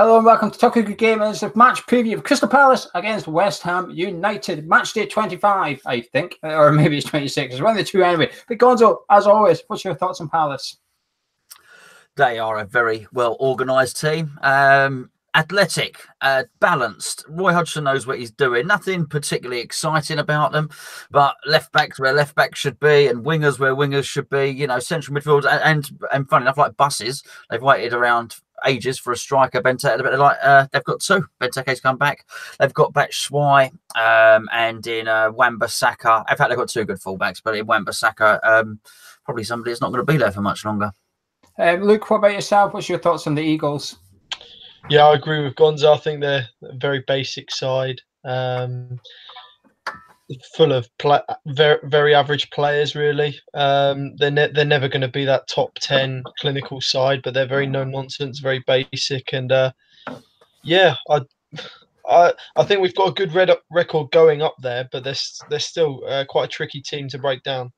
Hello and welcome to Talking Good Game. It's a match preview of Crystal Palace against West Ham United. Match day 25, I think, or maybe it's 26. It's one of the two anyway. But Gonzo, as always, what's your thoughts on Palace? They are a very well organised team. Athletic, balanced. Roy Hodgson knows what he's doing. Nothing particularly exciting about them, but left backs where left backs should be, and wingers where wingers should be. You know, central midfield, and funny enough, like buses, they've waited around ages for a striker. Benteke, they've got two. Benteke's come back. They've got Batshuayi, and in Wan-Bissaka. In fact, they've got two good fullbacks, but in Wan-Bissaka, probably somebody that's not going to be there for much longer. Luke, what about yourself? What's your thoughts on the Eagles? Yeah, I agree with Gonzo. I think they're a very basic side, full of very average players. Really, they're never going to be that top 10 clinical side, but they're very no nonsense, very basic, and yeah, I think we've got a good record going up there, but they're still quite a tricky team to break down.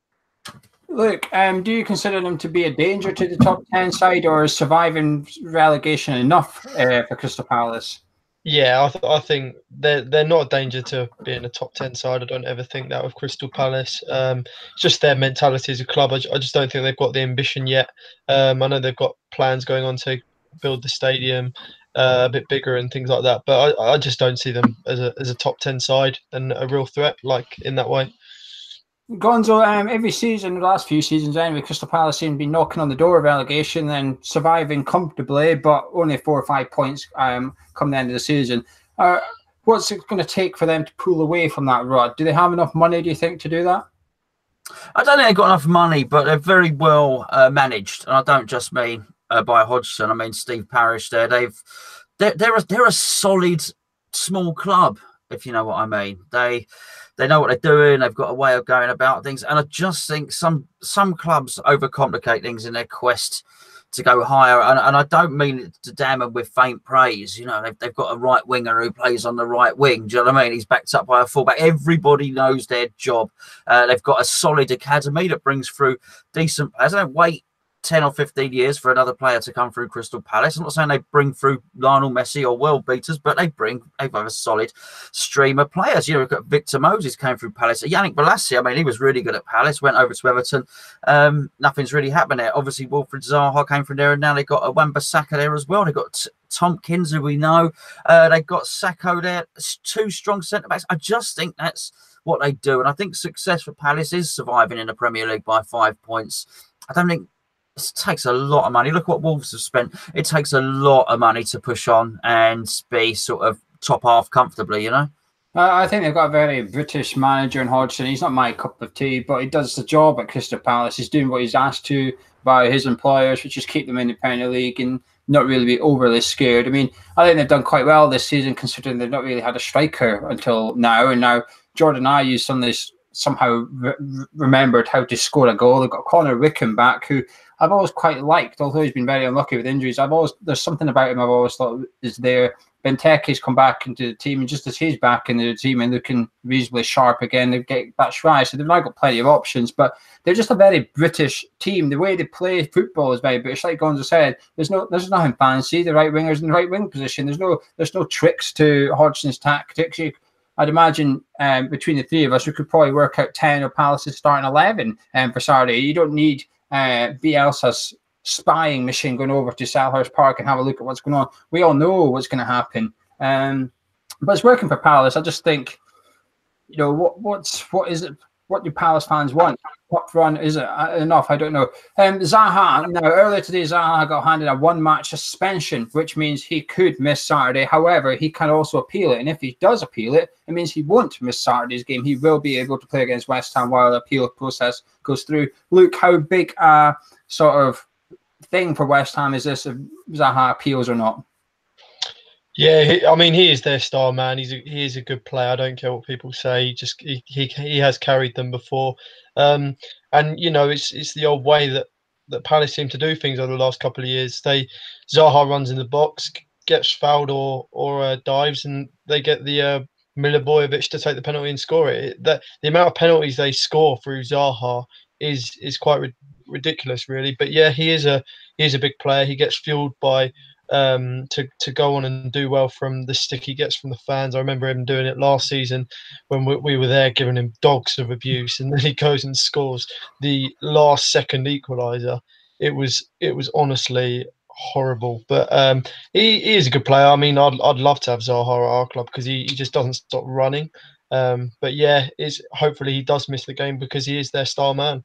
Luke, do you consider them to be a danger to the top 10 side, or is surviving relegation enough for Crystal Palace? Yeah, I think they're not a danger to being a top 10 side. I don't ever think that with Crystal Palace. It's just their mentality as a club. I just don't think they've got the ambition yet. I know they've got plans going on to build the stadium a bit bigger and things like that, but I just don't see them as a top 10 side and a real threat like in that way. Gonzo, every season, the last few seasons anyway, Crystal Palace seem to be knocking on the door of relegation and surviving comfortably, but only 4 or 5 points come the end of the season. What's it going to take for them to pull away from that rut? Do they have enough money, do you think, to do that? I don't think they've got enough money, but they're very well managed. And I don't just mean by Hodgson. I mean Steve Parish there. They're a solid small club, if you know what I mean. They know what they're doing. They've got a way of going about things. And I just think some clubs overcomplicate things in their quest to go higher. And I don't mean to damn them with faint praise. You know, they've got a right winger who plays on the right wing. Do you know what I mean? He's backed up by a fullback. Everybody knows their job. They've got a solid academy that brings through decent players. They don't wait 10 or 15 years for another player to come through Crystal Palace. I'm not saying they bring through Lionel Messi or world beaters, but they've a solid stream of players. You know, we've got Victor Moses came through Palace. Yannick Bolasie, I mean, he was really good at Palace, went over to Everton. Nothing's really happened there. Obviously, Wilfried Zaha came from there, and now they've got a Wan-Bissaka there as well. They've got Tompkins, who we know. They've got Sacco there. Two strong centre-backs. I just think that's what they do. And I think success for Palace is surviving in the Premier League by 5 points. I don't think it takes a lot of money. Look what Wolves have spent. It takes a lot of money to push on and be sort of top half comfortably, you know? I think they've got a very British manager in Hodgson. He's not my cup of tea, but he does the job at Crystal Palace. He's doing what he's asked to by his employers, which is keep them in the Premier League and not really be overly scared. I mean, I think they've done quite well this season, considering they've not really had a striker until now. And now Jordan Ayew somehow remembered how to score a goal. They've got Connor Wickham back, who I've always quite liked, although he's been very unlucky with injuries. There's something about him I've always thought is there. Benteke's come back into the team, and just as he's back into the team and looking reasonably sharp again, they get Batshuayi, so they've now got plenty of options. But they're just a very British team. The way they play football is very British. Like Gonzo said, there's nothing fancy. The right wingers in the right wing position. There's no tricks to Hodgson's tactics. I'd imagine between the three of us, we could probably work out 10 of Palace's starting 11 for Saturday. You don't need Bielsa's spying machine going over to Selhurst Park and have a look at what's going on. We all know what's going to happen. But it's working for Palace. I just think, you know, what is it? What do Palace fans want? Top run, is it enough? I don't know. Zaha, now earlier today, Zaha got handed a 1-match suspension, which means he could miss Saturday. However, he can also appeal it. And if he does appeal it, it means he won't miss Saturday's game. He will be able to play against West Ham while the appeal process goes through. Luke, how big a sort of thing for West Ham is this if Zaha appeals or not? Yeah, I mean, he is their star man. He is a good player. I don't care what people say. He has carried them before, and you know it's the old way that Palace seem to do things over the last couple of years. Zaha runs in the box, gets fouled or dives, and they get the Milivojevic to take the penalty and score it. The amount of penalties they score through Zaha is quite ridiculous, really. But yeah, he is a big player. He gets fueled by to go on and do well from the stick he gets from the fans. I remember him doing it last season when we were there giving him dogs of abuse, and then he goes and scores the last second equaliser. It was honestly horrible, but he is a good player. I mean, I'd love to have Zaha at our club because he just doesn't stop running. But yeah, hopefully he does miss the game because he is their star man.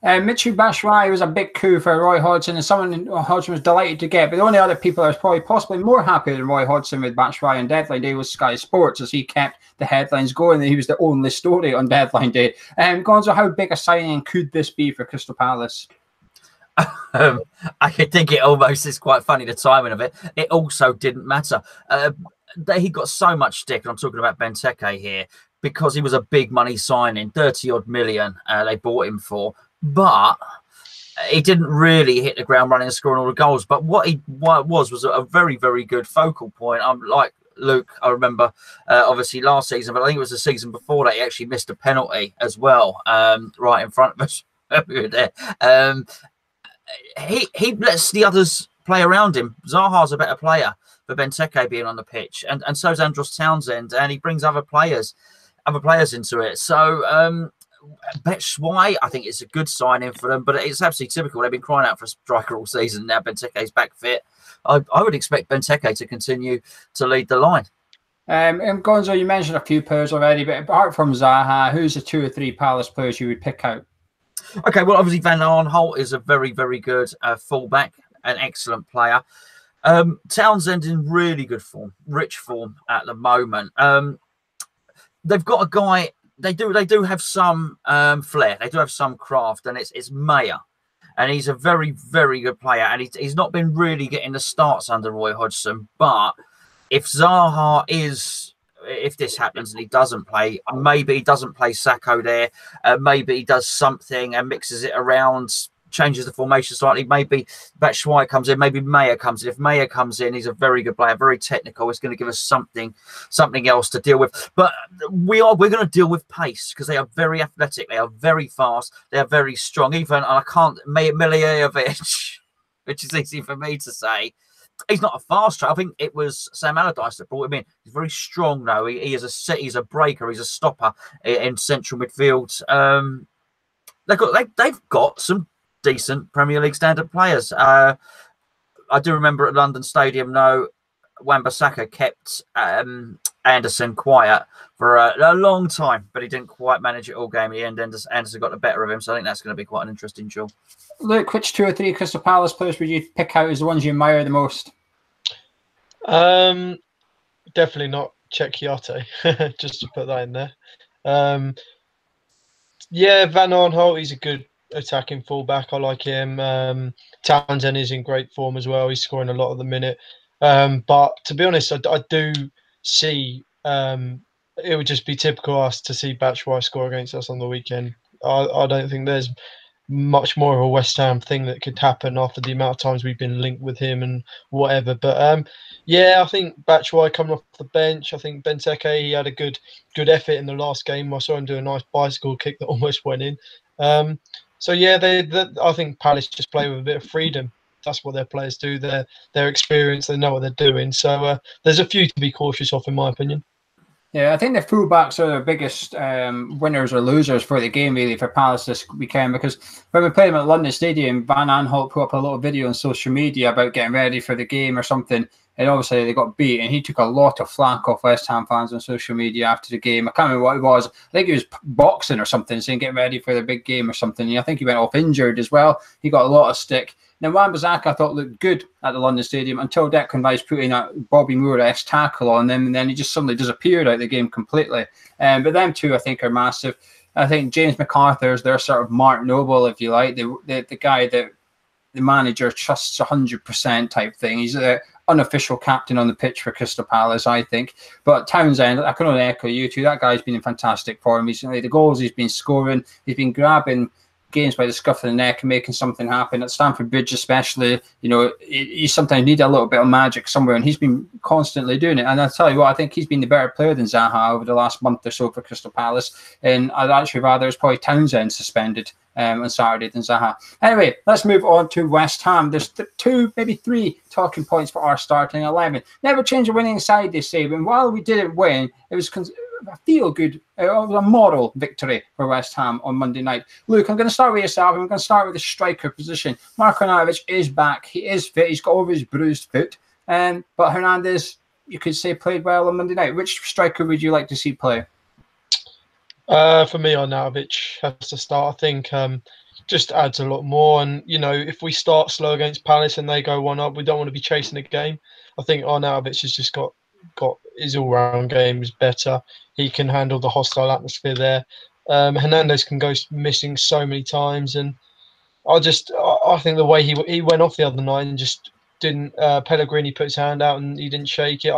Michy Batshuayi was a big coup for Roy Hodgson, and someone Hodgson was delighted to get. But the only other people that was probably possibly more happy than Roy Hodgson with Batshuayi on deadline day was Sky Sports, as he kept the headlines going. And he was the only story on deadline day. Gonzo, how big a signing could this be for Crystal Palace? I think it almost is quite funny, the timing of it. It also didn't matter. He got so much stick, and I'm talking about Benteke here, because he was a big money signing, 30-odd million they bought him for. But he didn't really hit the ground running and scoring all the goals. But what he was a very, very good focal point. I'm like Luke, I remember obviously last season, but I think it was the season before that he actually missed a penalty as well, right in front of us. We were there. He lets the others play around him. Zaha's a better player for Benteke being on the pitch, and so is Andros Townsend, and he brings other players into it. So Batshuayi, I think it's a good signing for them, but it's absolutely typical. They've been crying out for a striker all season. Now Benteke's back fit. I would expect Benteke to continue to lead the line. And Gonzo, you mentioned a few players already, but apart from Zaha, who's the 2 or 3 Palace players you would pick out? Okay, well, obviously Van Aanholt is a very, very good fullback, an excellent player. Townsend in really good form, rich form at the moment. They've got a guy. They do have some flair. They do have some craft, and it's Mayer, and he's a very, very good player. And he's not been really getting the starts under Roy Hodgson. But if this happens and he doesn't play, maybe he doesn't play Sacco there. Maybe he does something and mixes it around, changes the formation slightly. Maybe Batshuayi comes in, maybe Mayer comes in. If Mayer comes in, he's a very good player, very technical. It's going to give us something else to deal with. But we're going to deal with pace because they are very athletic, they are very fast, they are very strong. Even, and I can't, Milivojevic, which is easy for me to say. He's not a fast track. I think it was Sam Allardyce that brought him in. He's very strong, though. He's a breaker. He's a stopper in central midfield. They've got some decent Premier League standard players. I do remember at London Stadium, Wan-Bissaka kept Anderson quiet for a long time, but he didn't quite manage it all game. In the end, Anderson got the better of him, so I think that's going to be quite an interesting duel. Luke, which 2 or 3 Crystal Palace players would you pick out as the ones you admire the most? Definitely not Cheikhiote, just to put that in there. Yeah, Van Aanholt, he's a good attacking fullback. I like him. Townsend is in great form as well. He's scoring a lot at the minute. But to be honest, I do see it would just be typical us to see Batshuayi score against us on the weekend. I don't think there's much more of a West Ham thing that could happen after the amount of times we've been linked with him and whatever. But yeah, I think Batshuayi coming off the bench. I think Benteke, he had a good effort in the last game. I saw him do a nice bicycle kick that almost went in. So yeah, I think Palace just play with a bit of freedom. That's what their players do. They're experienced. They know what they're doing. So there's a few to be cautious of, in my opinion. Yeah, I think the fullbacks are the biggest winners or losers for the game, really, for Palace this weekend. Because when we played them at London Stadium, Van Aanholt put up a little video on social media about getting ready for the game or something. And obviously they got beat, and he took a lot of flack off West Ham fans on social media after the game. I can't remember what it was. I think he was boxing or something, saying getting ready for the big game or something. And I think he went off injured as well. He got a lot of stick. Now, Wan-Bissaka I thought looked good at the London Stadium until Declan Rice put in a Bobby Moore-esque tackle on them, and then he just suddenly disappeared out of the game completely. But them two, I think, are massive. I think James McArthur is their sort of Mark Noble, if you like, the guy that the manager trusts 100% type thing. He's the unofficial captain on the pitch for Crystal Palace, I think. But Townsend, I can only echo you two. That guy's been in fantastic form recently. The goals he's been scoring, he's been grabbing games by the scruff of the neck and making something happen. At Stamford Bridge especially, you sometimes need a little bit of magic somewhere, and he's been constantly doing it. And I'll tell you what, I think he's been the better player than Zaha over the last month or so for Crystal Palace, and I'd actually rather it's probably Townsend suspended on Saturday than Zaha. Anyway, let's move on to West Ham. There's two, maybe three talking points for our starting 11. Never change a winning side, they say. But while we didn't win, it was a feel-good, it was a moral victory for West Ham on Monday night. Luke, I'm going to start with yourself. I'm going to start with the striker position. Marko Arnautovic is back. He is fit. He's got over his bruised foot. But Hernandez, you could say, played well on Monday night. Which striker would you like to see play? For me, Arnautovic has to start. I think just adds a lot more. And, you know, if we start slow against Palace and they go 1-up, we don't want to be chasing the game. I think Arnautovic has just got his all-round game is better. He can handle the hostile atmosphere there. Hernandez can go missing so many times. And I think the way he went off the other night and just didn't Pellegrini put his hand out and he didn't shake it.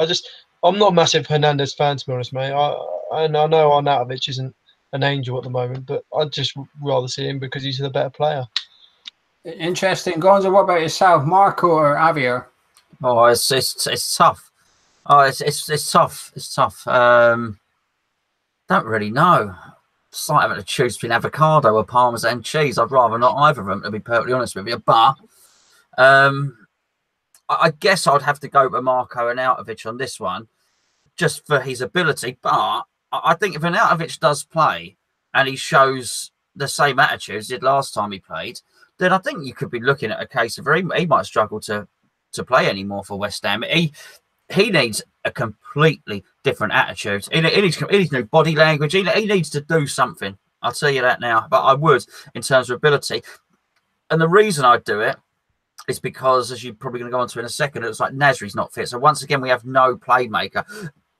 I'm not a massive Hernandez fan, to be honest, mate. I know Arnautovic isn't an angel at the moment, but I'd just rather see him because he's the better player. Interesting. Gonzo, what about yourself? Marco or Javier? Oh, it's tough. Oh, it's tough. It's tough. Don't really know. It's like having to choose between avocado or Parmesan cheese. I'd rather not either of them, to be perfectly honest with you. But I guess I'd have to go with Marko Arnautovic on this one, just for his ability. But I think if Arnautovic does play and he shows the same attitude as he did last time he played, then I think you could be looking at a case of he might struggle to play anymore for West Ham. He needs a completely different attitude. He needs new body language. He needs to do something. I'll tell you that now. But I would, in terms of ability. And the reason I do it is because, as you're probably going to go on to in a second, it's like Nasri's not fit. So once again, we have no playmaker.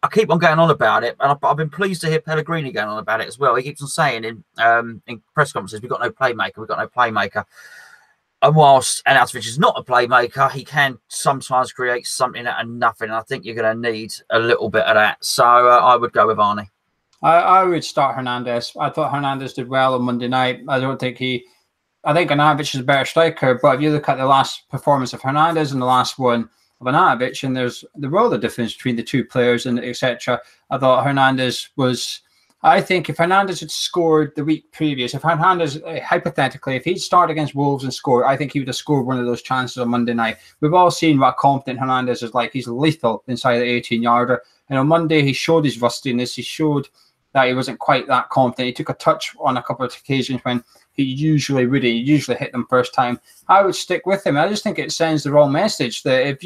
I keep on going on about it, and I've been pleased to hear Pellegrini going on about it as well. He keeps on saying in press conferences, we've got no playmaker. And whilst Arnautovic is not a playmaker, he can sometimes create something out of nothing. And I think you're going to need a little bit of that. So I would go with Arnie. I would start Hernandez. I thought Hernandez did well on Monday night. I think Arnautovic is a better striker, but if you look at the last performance of Hernandez and the last one of Arnautovic, and there's the world of difference between the two players and etc. I thought Hernandez was. I think if Hernandez had scored the week previous, if Hernandez, hypothetically, if he'd started against Wolves and scored, I think he would have scored one of those chances on Monday night. We've all seen what confident Hernandez is like. He's lethal inside the 18-yarder. And on Monday, he showed his rustiness. He showed that he wasn't quite that confident. He took a touch on a couple of occasions when he usually hit them first time. I would stick with him. I just think it sends the wrong message that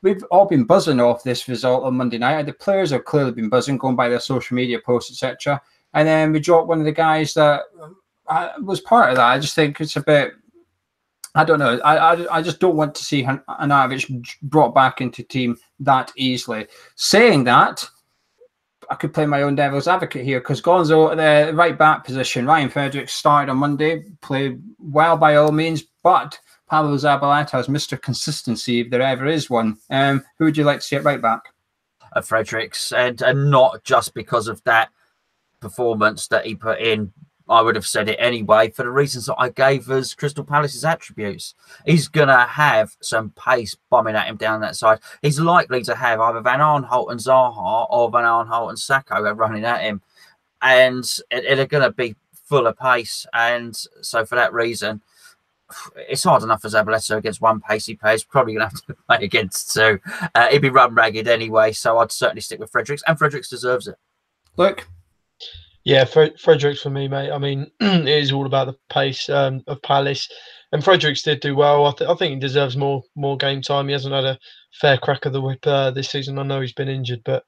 we've all been buzzing off this result on Monday night. The players have clearly been buzzing, going by their social media posts, etc. And then we dropped one of the guys that was part of that. I just think it's a bit. I don't know. I just don't want to see Arnautovic brought back into the team that easily. Saying that, I could play my own devil's advocate here because Gonzo, the right back position, Ryan Fredericks started on Monday, played well by all means, but Pablo Zabaleta is Mr. Consistency, if there ever is one. Who would you like to see at right back? Fredericks, and not just because of that performance that he put in. I would have said it anyway, for the reasons that I gave as Crystal Palace's attributes. He's going to have some pace bombing at him down that side. He's likely to have either Van Aanholt and Zaha or Van Aanholt and Sacco running at him. And they're going to be full of pace. And so for that reason, it's hard enough for Zabaleta against one pacey player. He's probably going to have to play against two. He'd be run ragged anyway, so I'd certainly stick with Fredericks, and Fredericks deserves it. Look. Yeah, Fredericks for me, mate. I mean, it is all about the pace of Palace. And Fredericks did do well. I think he deserves more game time. He hasn't had a fair crack of the whip this season. I know he's been injured, but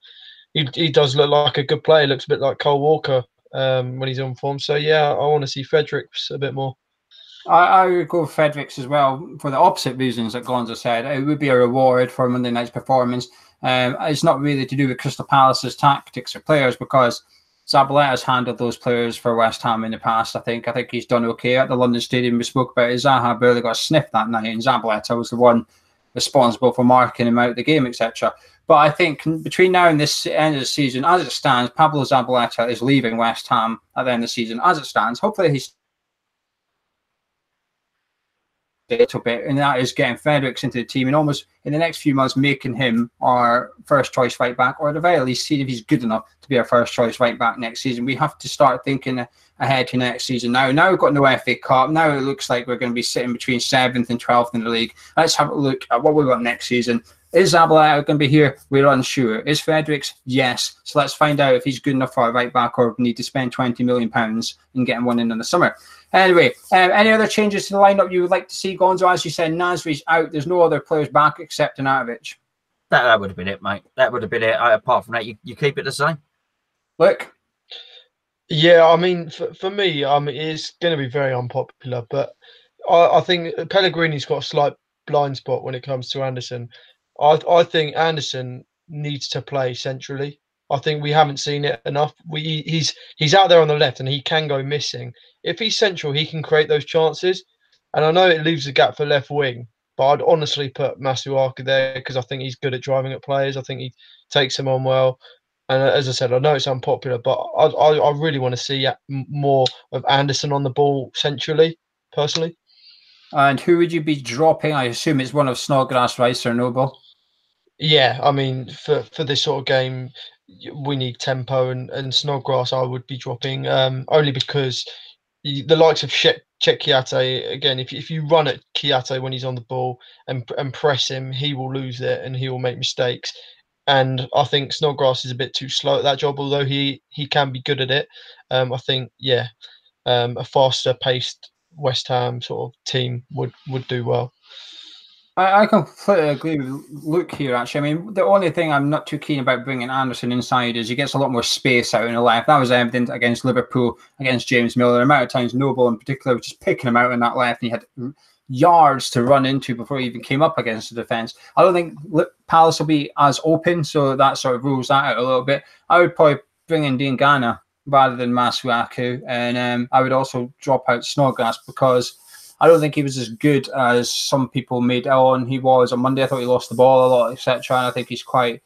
he does look like a good player. He looks a bit like Cole Walker when he's on form. So, yeah, I want to see Fredericks a bit more. I would go with Fredericks as well for the opposite reasons that Gonzo said. It would be a reward for Monday night's performance. It's not really to do with Crystal Palace's tactics or players because Zabaleta's handled those players for West Ham in the past. I think he's done okay at the London Stadium. We spoke about it. Zaha barely got a sniff that night, and Zabaleta was the one responsible for marking him out of the game, etc. But I think between now and this end of the season, as it stands, Pablo Zabaleta is leaving West Ham at the end of the season. As it stands, hopefully he's a little bit, and that is getting Fredericks into the team and almost in the next few months making him our first choice right back, or at the very least see if he's good enough to be our first choice right back next season. We have to start thinking ahead to next season now. Now we've got no FA Cup. Now it looks like we're going to be sitting between 7th and 12th in the league. Let's have a look at what we've got next season. Is Zabaleta going to be here? We're unsure. Is Fredericks? Yes. So let's find out if he's good enough for a right back, or we need to spend £20 million and getting one in the summer. Anyway, any other changes to the lineup you would like to see, Gonzo? As you said, Nasri's out. There's no other players back except Anatovich. That would have been it, mate. That would have been it. Apart from that, you keep it the same. Look. Yeah, I mean, for me, it's going to be very unpopular, but I think Pellegrini's got a slight blind spot when it comes to Anderson. I think Anderson needs to play centrally. I think we haven't seen it enough. He's out there on the left and he can go missing. If he's central, he can create those chances. And I know it leaves a gap for left wing, but I'd honestly put Masuaku there because I think he's good at driving at players. I think he takes them on well. And as I said, I know it's unpopular, but I really want to see more of Anderson on the ball centrally, personally. And who would you be dropping? I assume it's one of Snodgrass, Rice, or Noble. Yeah, I mean, for this sort of game, we need tempo, and Snodgrass I would be dropping only because the likes of Czech Kouyaté, again, if you run at Kouyaté when he's on the ball and press him, he will lose it and he will make mistakes. And I think Snodgrass is a bit too slow at that job, although he can be good at it. I think, yeah, a faster paced West Ham sort of team would do well. I completely agree with Luke here, actually. I mean, the only thing I'm not too keen about bringing Anderson inside is he gets a lot more space out in the left. That was evident against Liverpool, against James Miller. The amount of times Noble in particular was just picking him out in that left, and he had yards to run into before he even came up against the defence. I don't think Palace will be as open, so that sort of rules that out a little bit. I would probably bring in Dean Ghana rather than Masuaku, and I would also drop out Snodgrass because I don't think he was as good as some people made on he was on Monday. I thought he lost the ball a lot, etc. And I think he's quite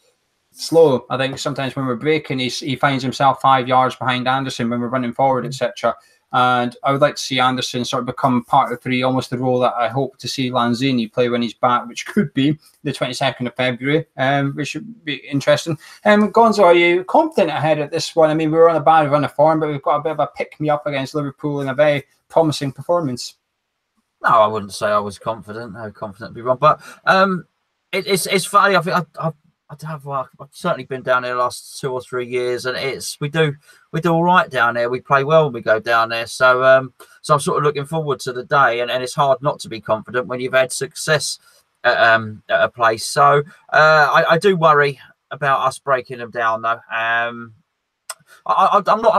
slow. I think sometimes when we're breaking, he finds himself 5 yards behind Anderson when we're running forward, etc. And I would like to see Anderson sort of become part of three, almost the role that I hope to see Lanzini play when he's back, which could be the 22nd of February, which should be interesting. Gonzo, are you confident ahead of this one? I mean, we were on a bad run of form, but we've got a bit of a pick-me-up against Liverpool in a very promising performance. No, I wouldn't say I was confident. No, confident to be wrong, but it's funny. I think I've certainly been down there the last 2 or 3 years, and we do all right down there. We play well when we go down there. So I'm sort of looking forward to the day, and it's hard not to be confident when you've had success at a place. So I do worry about us breaking them down, though. I'm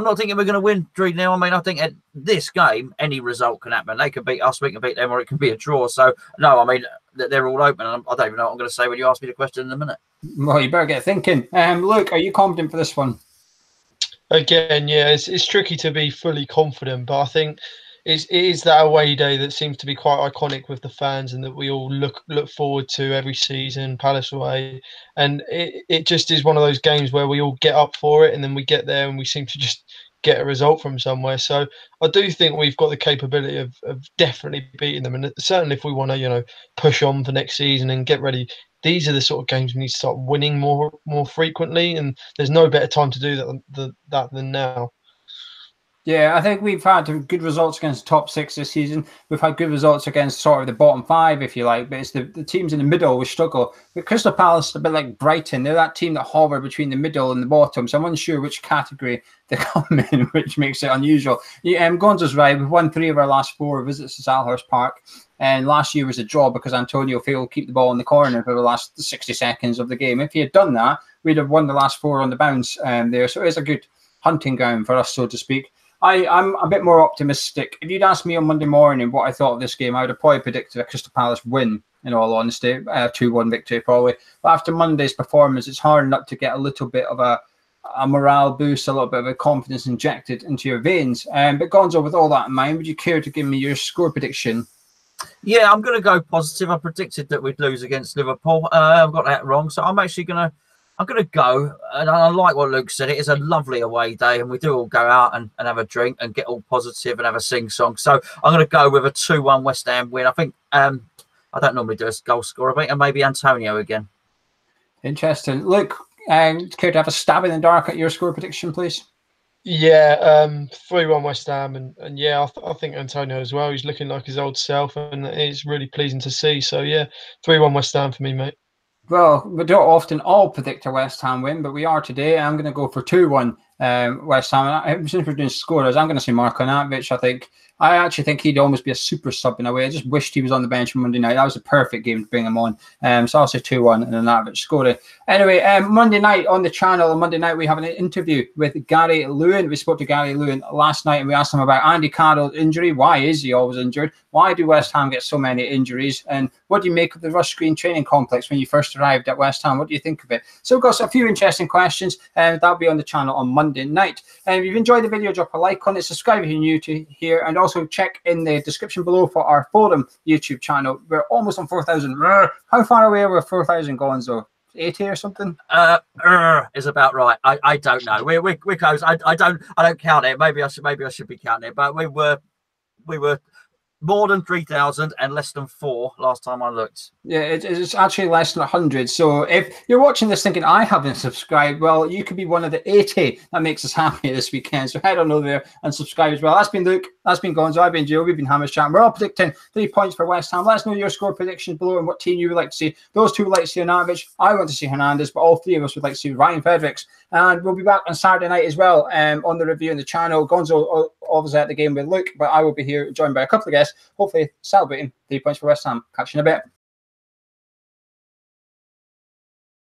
not thinking we're going to win 3-0. I mean, I think at this game, any result can happen. They can beat us, we can beat them, or it can be a draw. So, no, I mean, they're all open. And I don't even know what I'm going to say when you ask me the question in a minute. Well, you better get thinking. Luke, are you confident for this one? Again, yeah, it's tricky to be fully confident, but I think it is that away day that seems to be quite iconic with the fans and that we all look forward to every season, Palace away. And it just is one of those games where we all get up for it and then we get there and we seem to just get a result from somewhere. So I do think we've got the capability of definitely beating them. And certainly if we want to, push on for next season and get ready, these are the sort of games we need to start winning more frequently. And there's no better time to do that than now. Yeah, I think we've had good results against the top 6 this season. We've had good results against sort of the bottom 5, if you like, but it's the teams in the middle which struggle. But Crystal Palace, a bit like Brighton, they're that team that hover between the middle and the bottom, so I'm unsure which category they come in, which makes it unusual. Yeah, Gonzo's right. We've won 3 of our last 4 visits to Selhurst Park, and last year was a draw because Antonio failed to keep the ball in the corner for the last 60 seconds of the game. If he had done that, we'd have won the last 4 on the bounce there, so it is a good hunting ground for us, so to speak. I'm a bit more optimistic. If you'd asked me on Monday morning what I thought of this game, I would have probably predicted a Crystal Palace win, in all honesty, 2-1 victory probably. But after Monday's performance, it's hard not to get a little bit of a morale boost, a little bit of a confidence injected into your veins. But Gonzo, with all that in mind, would you care to give me your score prediction? Yeah, I'm going to go positive. I predicted that we'd lose against Liverpool. I've got that wrong. So I'm actually going to I'm going to go, and I like what Luke said. It is a lovely away day, and we do all go out and have a drink and get all positive and have a sing-song. So I'm going to go with a 2-1 West Ham win. I think I don't normally do a goal scorer, but maybe Antonio again. Interesting. Luke, care to have a stab in the dark at your score prediction, please? Yeah, 3-1 West Ham, and yeah, I think Antonio as well. He's looking like his old self, and it's really pleasing to see. So yeah, 3-1 West Ham for me, mate. Well, we don't often all predict a West Ham win, but we are today. I'm going to go for 2-1 West Ham. Since we're doing scorers, I'm going to say Marko Arnautovic. I actually think he'd almost be a super sub in a way. I just wished he was on the bench on Monday night. That was a perfect game to bring him on. So I'll say 2-1 and Arnautovic scoring. Anyway, Monday night on the channel, on Monday night, we have an interview with Gary Lewin. We spoke to Gary Lewin last night and we asked him about Andy Carroll's injury. Why is he always injured? Why do West Ham get so many injuries? And what do you make of the Rush Green training complex when you first arrived at West Ham? What do you think of it? So we've got a few interesting questions and that'll be on the channel on Monday night. And if you've enjoyed the video, drop a like on it, subscribe if you're new to here, and also check in the description below for our forum YouTube channel. We're almost on 4,000. How far away are we 4,000 Gonzo? 80 or something? Is about right. I don't know. We're close. I don't count it. Maybe I should be counting it. But we were more than 3,000 and less than 4 last time I looked. Yeah, it's actually less than 100. So if you're watching this thinking I haven't subscribed, well, you could be one of the 80 that makes us happy this weekend. So head on over there and subscribe as well. That's been Luke. That's been Gonzo. I've been Joe. We've been Hammers chatting. We're all predicting 3 points for West Ham. Let us know your score predictions below and what team you would like to see. Those two would like to see Arnautovic. I want to see Hernandez, but all 3 of us would like to see Ryan Fredericks. And we'll be back on Saturday night as well on the review on the channel. Gonzo obviously at the game with Luke, but I will be here joined by a couple of guests, hopefully celebrating 3 points for West Ham. Catch you in a bit.